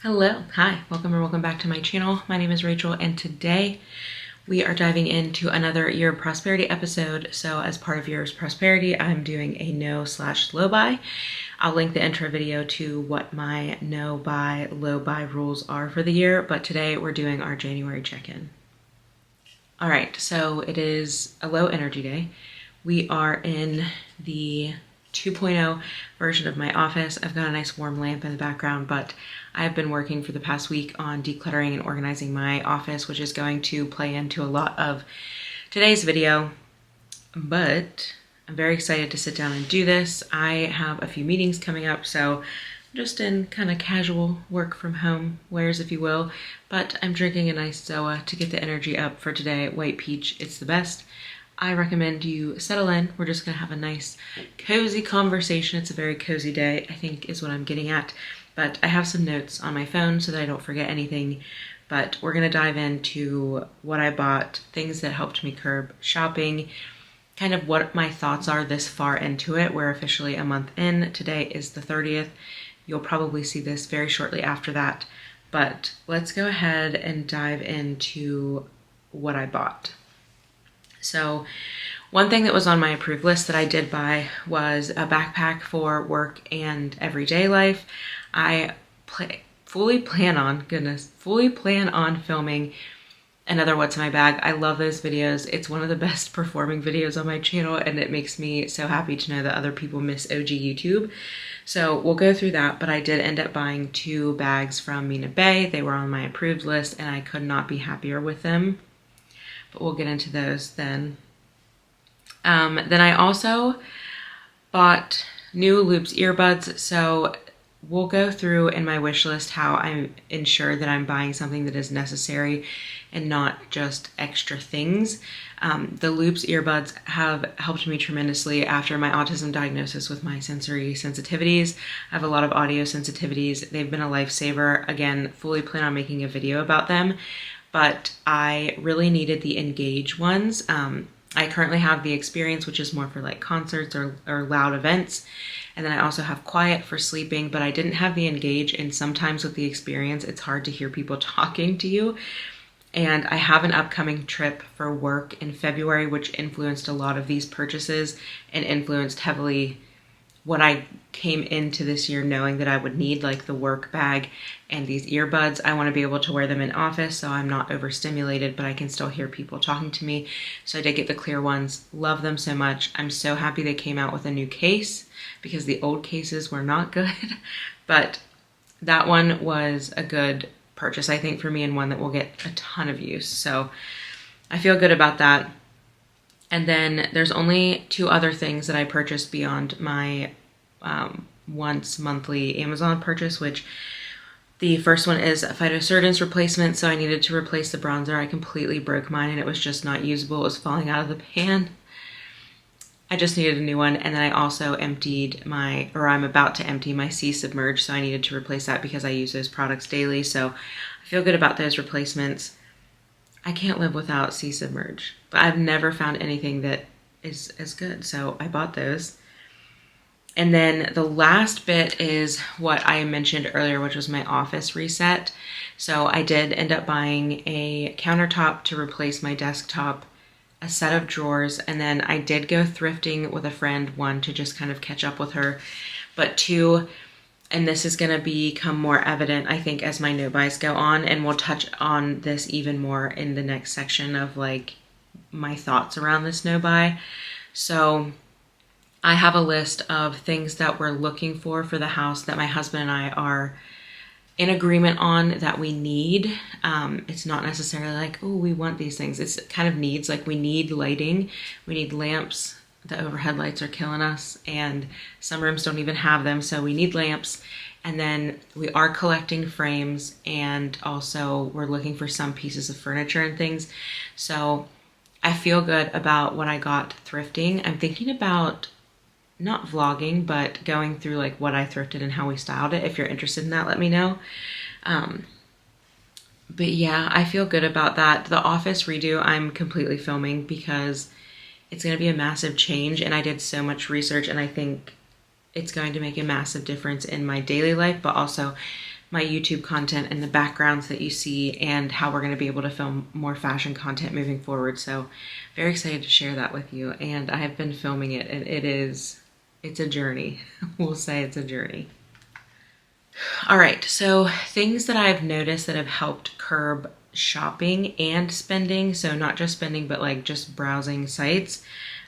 Hello, hi, welcome or welcome back to my channel. My name is Rachel and today we are diving into another Year of Prosperity episode. So as part of Year's Prosperity, I'm doing a no/low buy. I'll link the intro video to what my no buy, low buy rules are for the year, but today we're doing our January check-in. All right, so it is a low energy day. We are in the 2.0 version of my office. I've got a nice warm lamp in the background, but I've been working for the past week on decluttering and organizing my office, which is going to play into a lot of today's video, but I'm very excited to sit down and do this. I have a few meetings coming up, so I'm just in kind of casual work from home wears, if you will, but I'm drinking a nice Zoa to get the energy up for today. White peach, it's the best. I recommend you settle in. We're just gonna have a nice cozy conversation. It's a very cozy day, I think is what I'm getting at. But I have some notes on my phone so that I don't forget anything. But we're gonna dive into what I bought, things that helped me curb shopping, kind of what my thoughts are this far into it. We're officially a month in. Today is the 30th. You'll probably see this very shortly after that. But let's go ahead and dive into what I bought. So one thing that was on my approved list that I did buy was a backpack for work and everyday life. I fully plan on filming another What's in My Bag. I love those videos. It's one of the best performing videos on my channel, and it makes me so happy to know that other people miss OG YouTube. So we'll go through that, but I did end up buying 2 bags from Mina Bay. They were on my approved list, and I could not be happier with them. But we'll get into those then. Then I also bought new Loops earbuds. So we'll go through in my wish list how I ensure that I'm buying something that is necessary and not just extra things. The Loops earbuds have helped me tremendously after my autism diagnosis with my sensory sensitivities. I have a lot of audio sensitivities. They've been a lifesaver. Again, fully plan on making a video about them, but I really needed the Engage ones. I currently have the Experience, which is more for like concerts or loud events. And then I also have Quiet for sleeping, but I didn't have the Engage. And sometimes with the Experience, it's hard to hear people talking to you. And I have an upcoming trip for work in February, which influenced a lot of these purchases and influenced heavily what I came into this year knowing that I would need, like the work bag and these earbuds. I want to be able to wear them in office so I'm not overstimulated, but I can still hear people talking to me. So I did get the clear ones. Love them so much. I'm so happy they came out with a new case because the old cases were not good. But that one was a good purchase, I think, for me, and one that will get a ton of use. So I feel good about that. And then there's only 2 other things that I purchased beyond my once monthly Amazon purchase, which the first one is a Phytocertins replacement. So I needed to replace the bronzer. I completely broke mine and it was just not usable. It was falling out of the pan. I just needed a new one. And then I also I'm about to empty my Sea Submerge. So I needed to replace that because I use those products daily. So I feel good about those replacements. I can't live without Sea Submerge, but I've never found anything that is as good. So I bought those. And then the last bit is what I mentioned earlier, which was my office reset. So I did end up buying a countertop to replace my desktop, a set of drawers, and then I did go thrifting with a friend, 1, to just kind of catch up with her, but 2, and this is going to become more evident, I think, as my no buys go on, and we'll touch on this even more in the next section of like my thoughts around this no buy. So I have a list of things that we're looking for the house that my husband and I are in agreement on that we need. It's not necessarily like, oh, we want these things. It's kind of needs, like we need lighting, we need lamps. The overhead lights are killing us and some rooms don't even have them. So we need lamps. And then we are collecting frames and also we're looking for some pieces of furniture and things. So I feel good about what I got thrifting. I'm thinking about not vlogging, but going through like what I thrifted and how we styled it. If you're interested in that, let me know. But yeah, I feel good about that. The office redo, I'm completely filming because it's going to be a massive change. And I did so much research and I think it's going to make a massive difference in my daily life, but also my YouTube content and the backgrounds that you see and how we're going to be able to film more fashion content moving forward. So very excited to share that with you. And I have been filming it, and it's a journey. We'll say it's a journey. All right, so things that I've noticed that have helped curb shopping and spending, so not just spending, but like just browsing sites.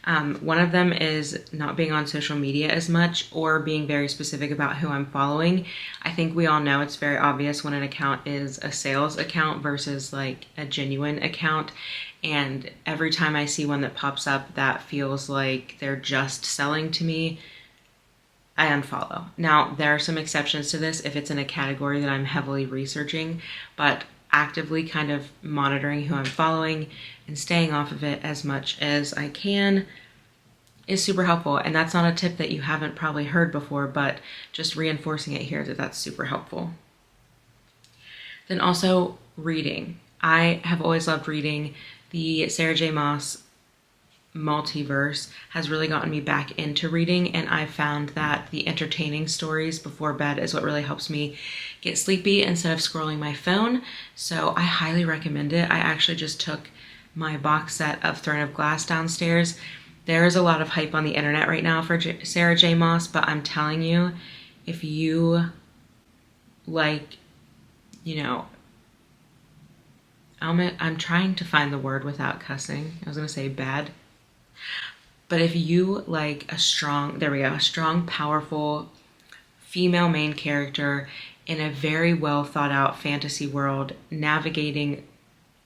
One of them is not being on social media as much or being very specific about who I'm following. I think we all know it's very obvious when an account is a sales account versus like a genuine account. And every time I see one that pops up that feels like they're just selling to me, I unfollow. Now, there are some exceptions to this if it's in a category that I'm heavily researching, but actively kind of monitoring who I'm following and staying off of it as much as I can is super helpful. And that's not a tip that you haven't probably heard before, but just reinforcing it here that that's super helpful. Then also reading. I have always loved reading. The Sarah J. Maas multiverse has really gotten me back into reading, and I found that the entertaining stories before bed is what really helps me get sleepy instead of scrolling my phone. So I highly recommend it. I actually just took my box set of Throne of Glass downstairs. There is a lot of hype on the internet right now for Sarah J. Maas, but I'm telling you, if you like, I'm trying to find the word without cussing. I was going to say bad. But if you like a strong, powerful female main character in a very well thought out fantasy world, navigating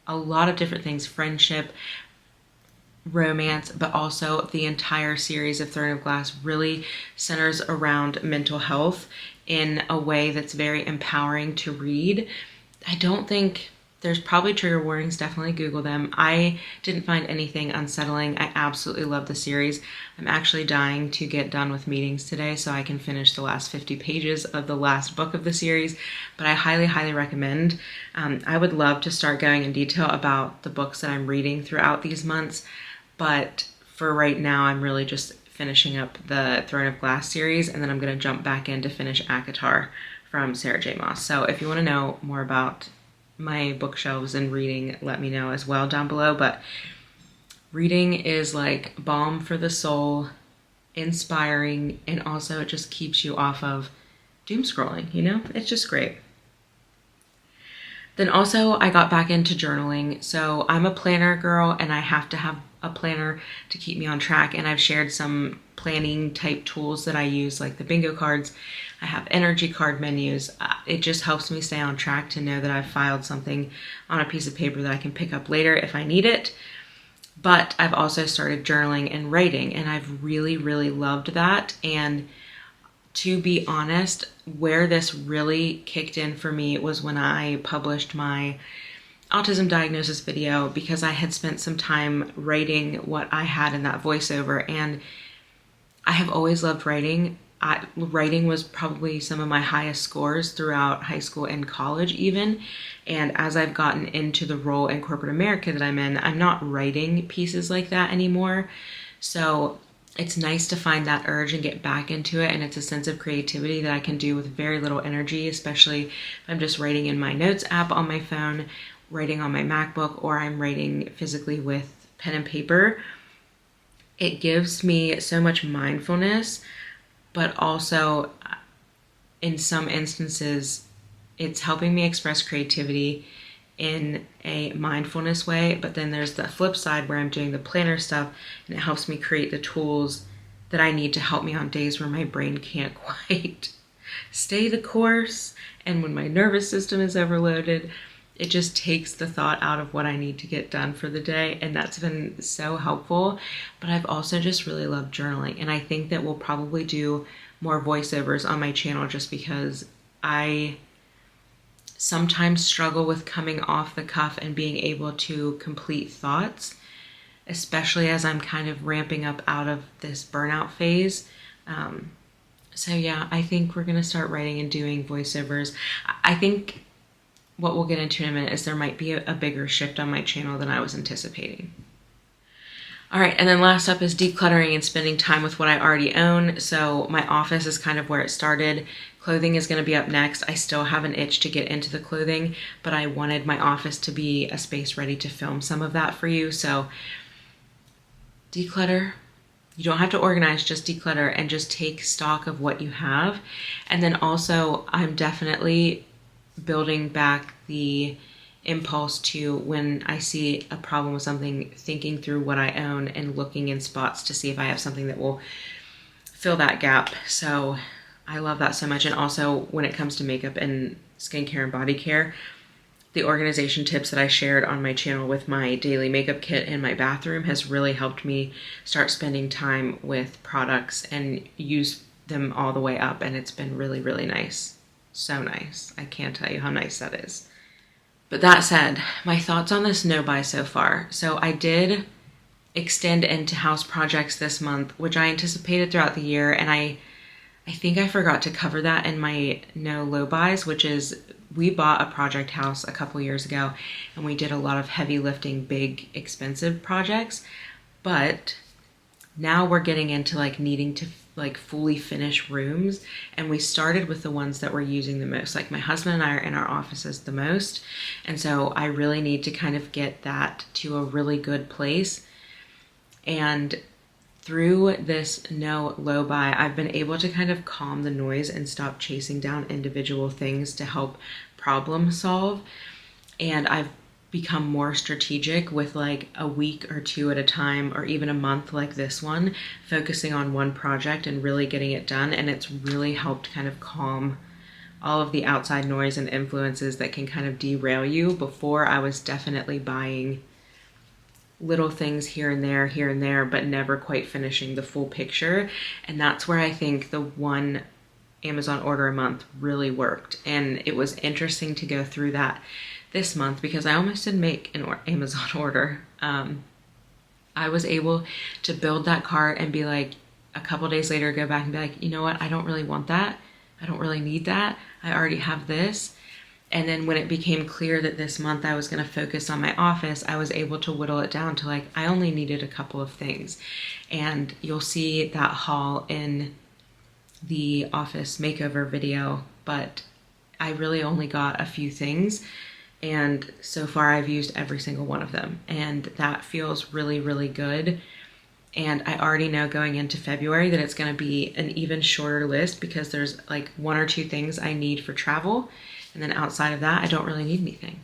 a lot of different things, friendship, romance, but also the entire series of Throne of Glass really centers around mental health in a way that's very empowering to read. I don't think there's probably trigger warnings, definitely Google them. I didn't find anything unsettling. I absolutely love the series. I'm actually dying to get done with meetings today so I can finish the last 50 pages of the last book of the series, but I highly, highly recommend. I would love to start going in detail about the books that I'm reading throughout these months, but for right now, I'm really just finishing up the Throne of Glass series, and then I'm going to jump back in to finish ACOTAR from Sarah J. Maas. So if you want to know more about my bookshelves and reading, let me know as well down below. But reading is like balm for the soul, inspiring, and also it just keeps you off of doom scrolling, It's just great. Then also I got back into journaling. So I'm a planner girl and I have to have a planner to keep me on track. And I've shared some planning type tools that I use, like the bingo cards. I have energy card menus. It just helps me stay on track to know that I've filed something on a piece of paper that I can pick up later if I need it. But I've also started journaling and writing, and I've really, really loved that. And to be honest, where this really kicked in for me was when I published my autism diagnosis video, because I had spent some time writing what I had in that voiceover, and I have always loved writing. Writing was probably some of my highest scores throughout high school and college even. And as I've gotten into the role in corporate America that I'm in, I'm not writing pieces like that anymore. So it's nice to find that urge and get back into it. And it's a sense of creativity that I can do with very little energy, especially if I'm just writing in my notes app on my phone, writing on my MacBook, or I'm writing physically with pen and paper. It gives me so much mindfulness, but also in some instances, it's helping me express creativity in a mindfulness way. But then there's the flip side where I'm doing the planner stuff, and it helps me create the tools that I need to help me on days where my brain can't quite stay the course. And when my nervous system is overloaded, it just takes the thought out of what I need to get done for the day. And that's been so helpful. But I've also just really loved journaling. And I think that we'll probably do more voiceovers on my channel just because I sometimes struggle with coming off the cuff and being able to complete thoughts, especially as I'm kind of ramping up out of this burnout phase. So yeah, I think we're going to start writing and doing voiceovers. I think what we'll get into in a minute is there might be a bigger shift on my channel than I was anticipating. All right, and then last up is decluttering and spending time with what I already own. So my office is kind of where it started. Clothing is going to be up next. I still have an itch to get into the clothing, but I wanted my office to be a space ready to film some of that for you. So declutter. You don't have to organize, just declutter and just take stock of what you have. And then also, I'm definitely building back the impulse to, when I see a problem with something, thinking through what I own and looking in spots to see if I have something that will fill that gap. So I love that so much. And also, when it comes to makeup and skincare and body care, the organization tips that I shared on my channel with my daily makeup kit in my bathroom has really helped me start spending time with products and use them all the way up. And it's been really, really nice. So nice. I can't tell you how nice that is. But that said, my thoughts on this no buy so far. So I did extend into house projects this month, which I anticipated throughout the year. And I think I forgot to cover that in my no low buys, which is, we bought a project house a couple years ago and we did a lot of heavy lifting, big, expensive projects. But now we're getting into like needing to like fully finish rooms. And we started with the ones that we're using the most. Like my husband and I are in our offices the most. And so I really need to kind of get that to a really good place. And through this no low buy, I've been able to kind of calm the noise and stop chasing down individual things to help problem solve. And I've become more strategic with like a week or two at a time, or even a month like this one, focusing on one project and really getting it done. And it's really helped kind of calm all of the outside noise and influences that can kind of derail you. Before, I was definitely buying little things here and there, but never quite finishing the full picture. And that's where I think the one Amazon order a month really worked. And it was interesting to go through that this month because I almost didn't make an Amazon order. I was able to build that cart and be like, a couple days later, go back and be like, you know what? I don't really want that. I don't really need that. I already have this. And then when it became clear that this month I was going to focus on my office, I was able to whittle it down to like, I only needed a couple of things. And you'll see that haul in the office makeover video, but I really only got a few things. And so far I've used every single one of them. And that feels really, really good. And I already know going into February that it's going to be an even shorter list because there's like one or two things I need for travel. And then outside of that, I don't really need anything.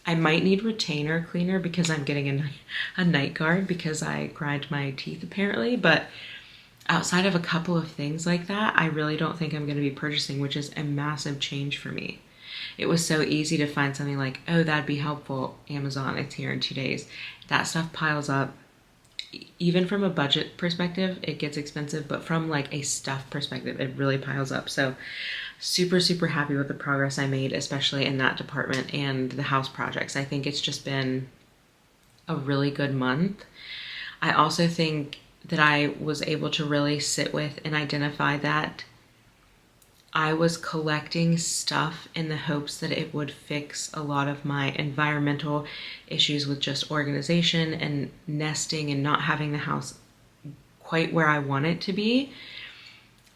I might need retainer cleaner because I'm getting a night guard because I grind my teeth apparently. But outside of a couple of things like that, I really don't think I'm going to be purchasing, which is a massive change for me. It was so easy to find something like, oh, that'd be helpful. Amazon, it's here in 2 days. That stuff piles up. Even from a budget perspective, it gets expensive, but from like a stuff perspective, it really piles up. So super, super happy with the progress I made, especially in that department and the house projects. I think it's just been a really good month. I also think that I was able to really sit with and identify that I was collecting stuff in the hopes that it would fix a lot of my environmental issues with just organization and nesting and not having the house quite where I want it to be.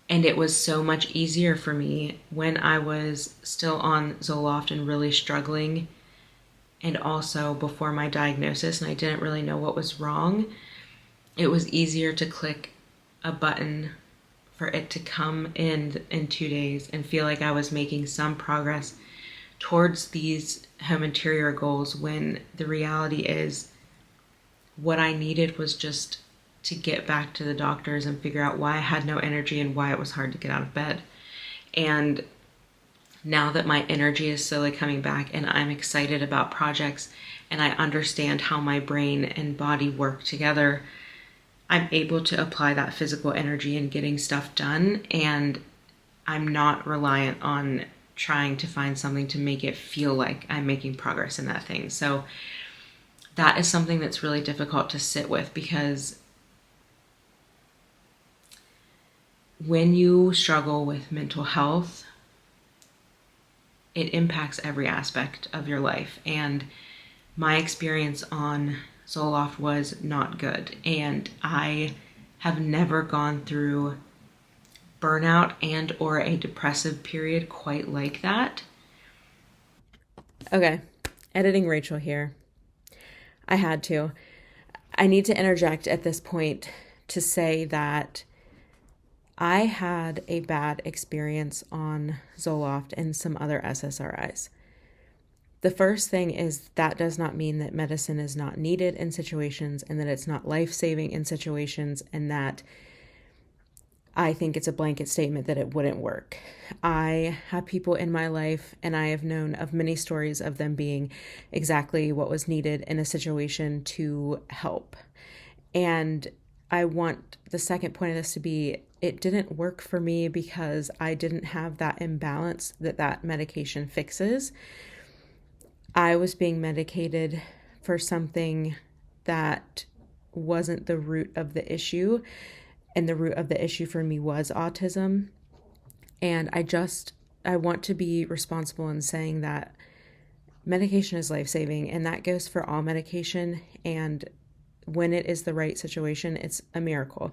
And it was so much easier for me when I was still on Zoloft and really struggling, and also before my diagnosis and I didn't really know what was wrong. It was easier to click a button for it to come in 2 days and feel like I was making some progress towards these home interior goals, when the reality is what I needed was just to get back to the doctors and figure out why I had no energy and why it was hard to get out of bed. And now that my energy is slowly coming back and I'm excited about projects and I understand how my brain and body work together, I'm able to apply that physical energy in getting stuff done, and I'm not reliant on trying to find something to make it feel like I'm making progress in that thing. So that is something that's really difficult to sit with, because when you struggle with mental health, it impacts every aspect of your life. And my experience on Zoloft was not good. And I have never gone through burnout and or a depressive period quite like that. Okay, editing Rachel here. I had to. I need to interject at this point to say that I had a bad experience on Zoloft and some other SSRIs. The first thing is that does not mean that medicine is not needed in situations and that it's not life-saving in situations, and that I think it's a blanket statement that it wouldn't work. I have people in my life, and I have known of many stories of them being exactly what was needed in a situation to help. And I want the second point of this to be, it didn't work for me because I didn't have that imbalance that medication fixes. I was being medicated for something that wasn't the root of the issue. And the root of the issue for me was autism. And I want to be responsible in saying that medication is life-saving, and that goes for all medication. And when it is the right situation, it's a miracle.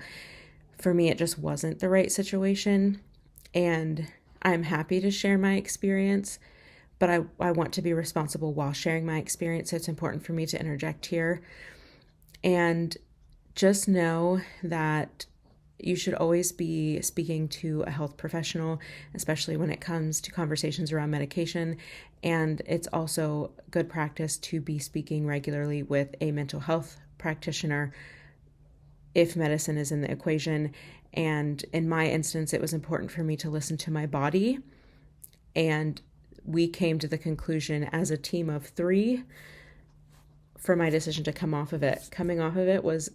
For me, it just wasn't the right situation. And I'm happy to share my experience, but I want to be responsible while sharing my experience. So it's important for me to interject here. And just know that you should always be speaking to a health professional, especially when it comes to conversations around medication. And it's also good practice to be speaking regularly with a mental health practitioner if medicine is in the equation. And in my instance, it was important for me to listen to my body. And we came to the conclusion as a team of 3 for my decision to come off of it. Coming off of it was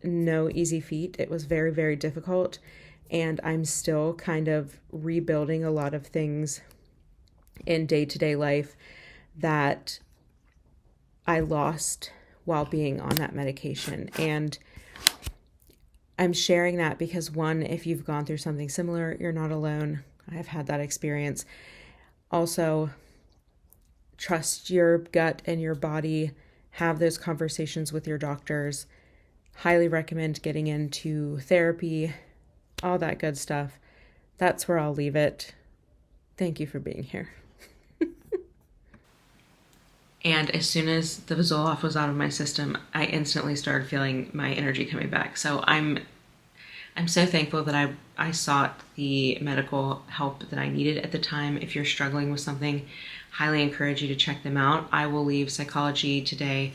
no easy feat. It was very, very difficult, and I'm still kind of rebuilding a lot of things in day-to-day life that I lost while being on that medication. And I'm sharing that because, one, if you've gone through something similar, you're not alone. I've had that experience. Also, trust your gut and your body. Have those conversations with your doctors. Highly recommend getting into therapy, all that good stuff. That's where I'll leave it. Thank you for being here. And as soon as the Zoloft was out of my system, I instantly started feeling my energy coming back. So I'm so thankful that I sought the medical help that I needed at the time. If you're struggling with something, highly encourage you to check them out. I will leave Psychology Today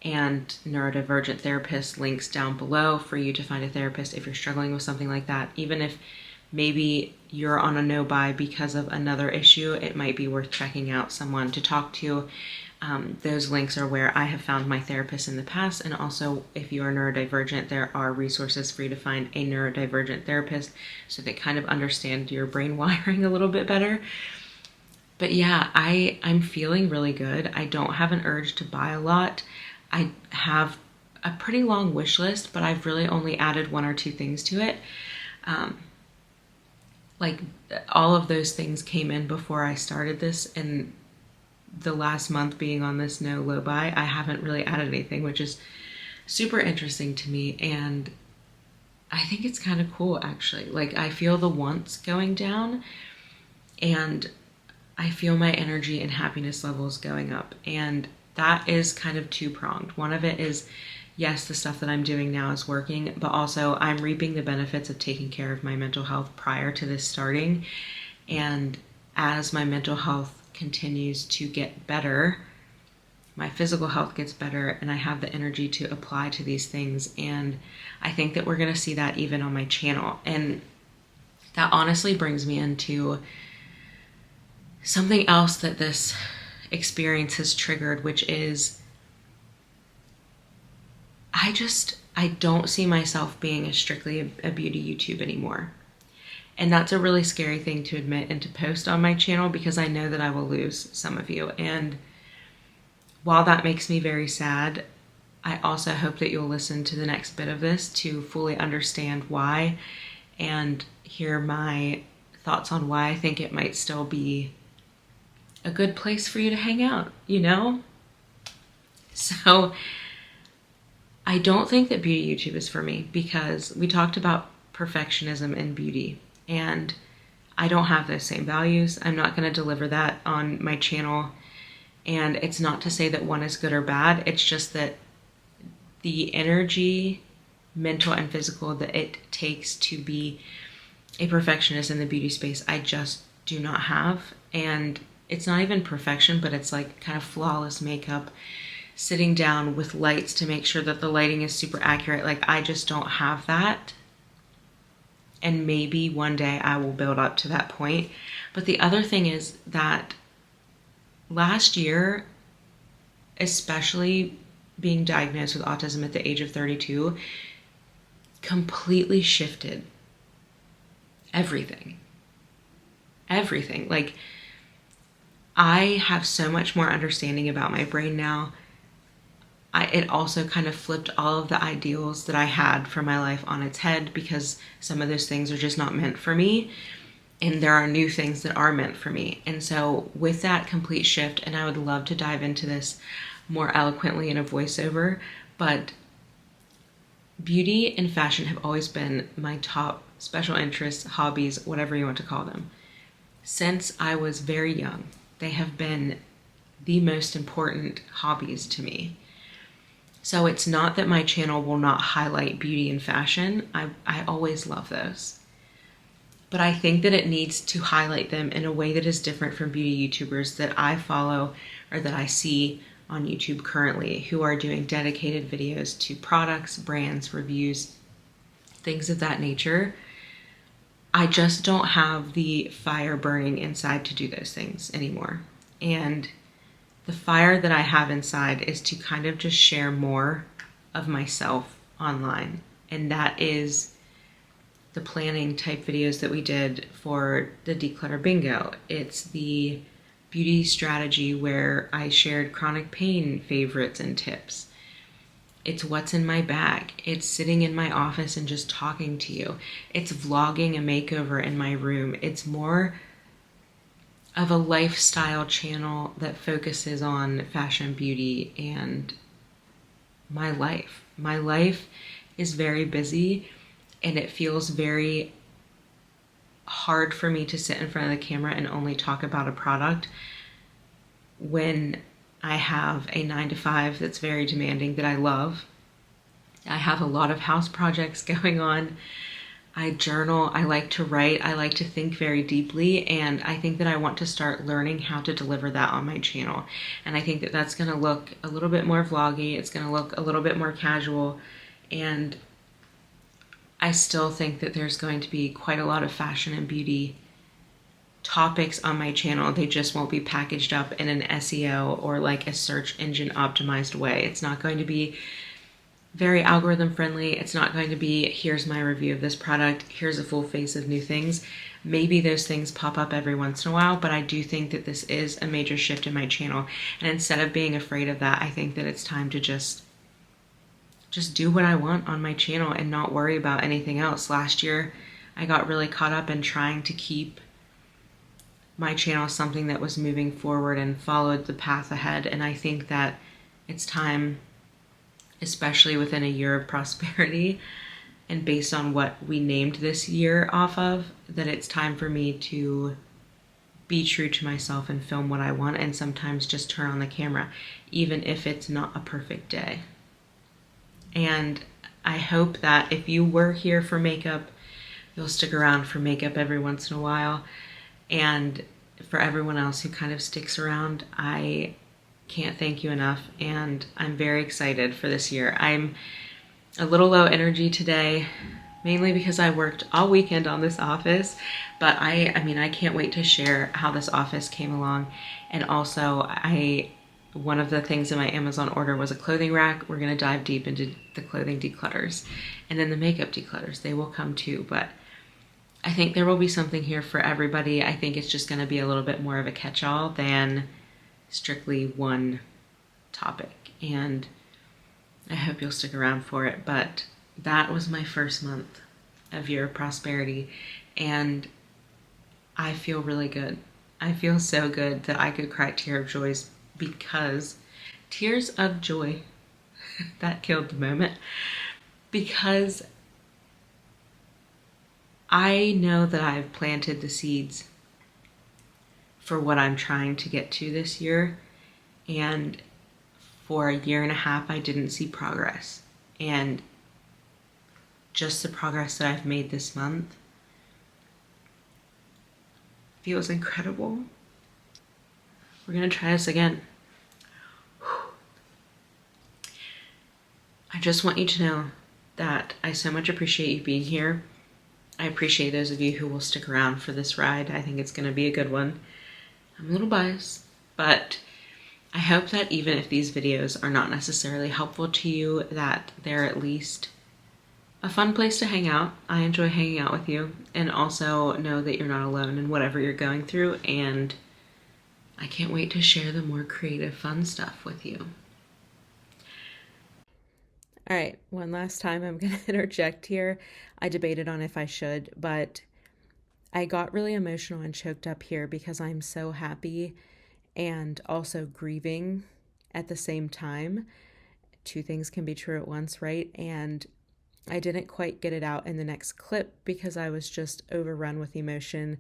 and neurodivergent therapist links down below for you to find a therapist if you're struggling with something like that. Even if maybe you're on a no-buy because of another issue, it might be worth checking out someone to talk to. Those links are where I have found my therapist in the past, and also if you are neurodivergent, there are resources for you to find a neurodivergent therapist so they kind of understand your brain wiring a little bit better. But yeah, I'm feeling really good. I don't have an urge to buy a lot. I have a pretty long wish list, but I've really only added 1 or 2 things to it. Like all of those things came in before I started this, and the last month being on this no low buy, I haven't really added anything, which is super interesting to me. And I think it's kind of cool, actually. Like, I feel the wants going down, and I feel my energy and happiness levels going up. And that is kind of 2-pronged. One of it is, yes, the stuff that I'm doing now is working, but also I'm reaping the benefits of taking care of my mental health prior to this starting. And as my mental health continues to get better, my physical health gets better, and I have the energy to apply to these things. And I think that we're going to see that even on my channel. And that honestly brings me into something else that this experience has triggered, which is I don't see myself being strictly a beauty YouTube anymore. And that's a really scary thing to admit and to post on my channel, because I know that I will lose some of you. And while that makes me very sad, I also hope that you'll listen to the next bit of this to fully understand why and hear my thoughts on why I think it might still be a good place for you to hang out, you know? So I don't think that beauty YouTube is for me, because we talked about perfectionism in beauty. And I don't have those same values. I'm not going to deliver that on my channel. And it's not to say that one is good or bad. It's just that the energy, mental and physical, that it takes to be a perfectionist in the beauty space, I just do not have. And it's not even perfection, but it's like kind of flawless makeup, sitting down with lights to make sure that the lighting is super accurate. Like, I just don't have that. And maybe one day I will build up to that point. But the other thing is that last year, especially being diagnosed with autism at the age of 32, completely shifted everything. Everything. Like, I have so much more understanding about my brain now. It also kind of flipped all of the ideals that I had for my life on its head, because some of those things are just not meant for me. And there are new things that are meant for me. And so with that complete shift, and I would love to dive into this more eloquently in a voiceover, but beauty and fashion have always been my top special interests, hobbies, whatever you want to call them. Since I was very young, they have been the most important hobbies to me. So it's not that my channel will not highlight beauty and fashion. I always love those. But I think that it needs to highlight them in a way that is different from beauty YouTubers that I follow or that I see on YouTube currently, who are doing dedicated videos to products, brands, reviews, things of that nature. I just don't have the fire burning inside to do those things anymore. And the fire that I have inside is to kind of just share more of myself online. And that is the planning type videos that we did for the Declutter Bingo. It's the beauty strategy where I shared chronic pain favorites and tips. It's what's in my bag. It's sitting in my office and just talking to you. It's vlogging a makeover in my room. It's more of a lifestyle channel that focuses on fashion, beauty, and my life. My life is very busy, and it feels very hard for me to sit in front of the camera and only talk about a product when I have a 9-to-5 that's very demanding that I love. I have a lot of house projects going on. I journal, I like to write, I like to think very deeply, and I think that I want to start learning how to deliver that on my channel. And I think that that's going to look a little bit more vloggy, it's going to look a little bit more casual, and I still think that there's going to be quite a lot of fashion and beauty topics on my channel. They just won't be packaged up in an SEO or like a search engine optimized way. It's not going to be very algorithm friendly. It's not going to be, here's my review of this product, here's a full face of new things. Maybe those things pop up every once in a while, but I do think that this is a major shift in my channel. And instead of being afraid of that, I think that it's time to just do what I want on my channel and not worry about anything else. Last year, I got really caught up in trying to keep my channel something that was moving forward and followed the path ahead. And I think that it's time, especially within a year of prosperity and based on what we named this year off of, that it's time for me to be true to myself and film what I want, and sometimes just turn on the camera, even if it's not a perfect day. And I hope that if you were here for makeup, you'll stick around for makeup every once in a while. And for everyone else who kind of sticks around, I can't thank you enough, and I'm very excited for this year. I'm a little low energy today, mainly because I worked all weekend on this office, but I mean, I can't wait to share how this office came along. And also, one of the things in my Amazon order was a clothing rack. We're going to dive deep into the clothing declutters, and then the makeup declutters. They will come too, but I think there will be something here for everybody. I think it's just going to be a little bit more of a catch-all than strictly one topic, and I hope you'll stick around for it. But that was my first month of Year of Prosperity, and I feel really good. I feel so good that I could cry tears of joy, that killed the moment, because I know that I've planted the seeds for what I'm trying to get to this year, and for a year and a half I didn't see progress, and just the progress that I've made this month feels incredible. We're gonna try this again. I just want you to know that I so much appreciate you being here. I appreciate those of you who will stick around for this ride. I think it's gonna be a good one. I'm a little biased, but I hope that even if these videos are not necessarily helpful to you, that they're at least a fun place to hang out. I enjoy hanging out with you, and also know that you're not alone in whatever you're going through, and I can't wait to share the more creative, fun stuff with you. All right, one last time I'm going to interject here. I debated on if I should, but I got really emotional and choked up here because I'm so happy and also grieving at the same time. Two things can be true at once, right? And I didn't quite get it out in the next clip because I was just overrun with emotion.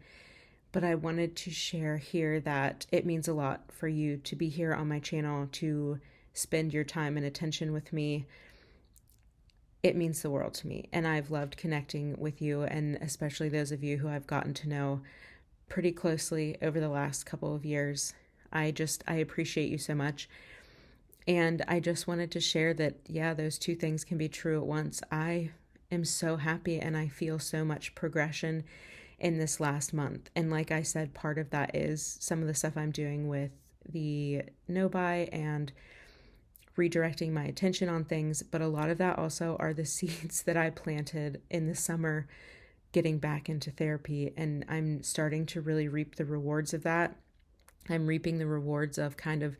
But I wanted to share here that it means a lot for you to be here on my channel, to spend your time and attention with me. It means the world to me, and I've loved connecting with you, and especially those of you who I've gotten to know pretty closely over the last couple of years. I appreciate you so much. And I just wanted to share that, yeah, those two things can be true at once. I am so happy and I feel so much progression in this last month. And like I said, part of that is some of the stuff I'm doing with the no-buy and redirecting my attention on things. But a lot of that also are the seeds that I planted in the summer getting back into therapy. And I'm starting to really reap the rewards of that. I'm reaping the rewards of kind of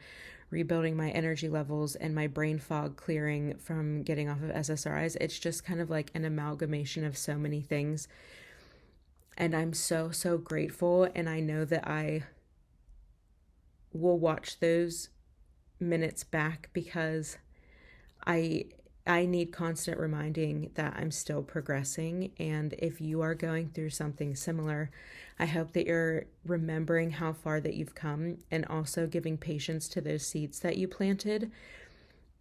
rebuilding my energy levels and my brain fog clearing from getting off of SSRIs. It's just kind of like an amalgamation of so many things. And I'm so, so grateful. And I know that I will watch those minutes back because I need constant reminding that I'm still progressing. And if you are going through something similar, I hope that you're remembering how far that you've come and also giving patience to those seeds that you planted.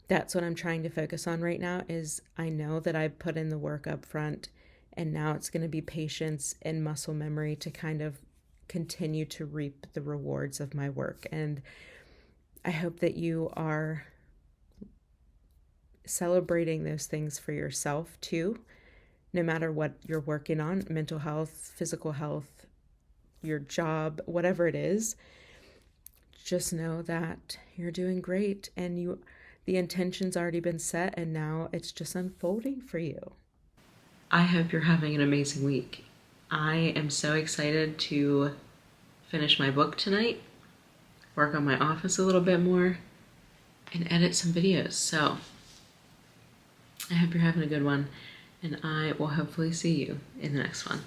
That's what I'm trying to focus on right now. Is I know that I put in the work up front, and now it's going to be patience and muscle memory to kind of continue to reap the rewards of my work. And I hope that you are celebrating those things for yourself too, no matter what you're working on, mental health, physical health, your job, whatever it is. Just know that you're doing great, and the intention's already been set, and now it's just unfolding for you. I hope you're having an amazing week. I am so excited to finish my book tonight, work on my office a little bit more, and edit some videos. So I hope you're having a good one, and I will hopefully see you in the next one.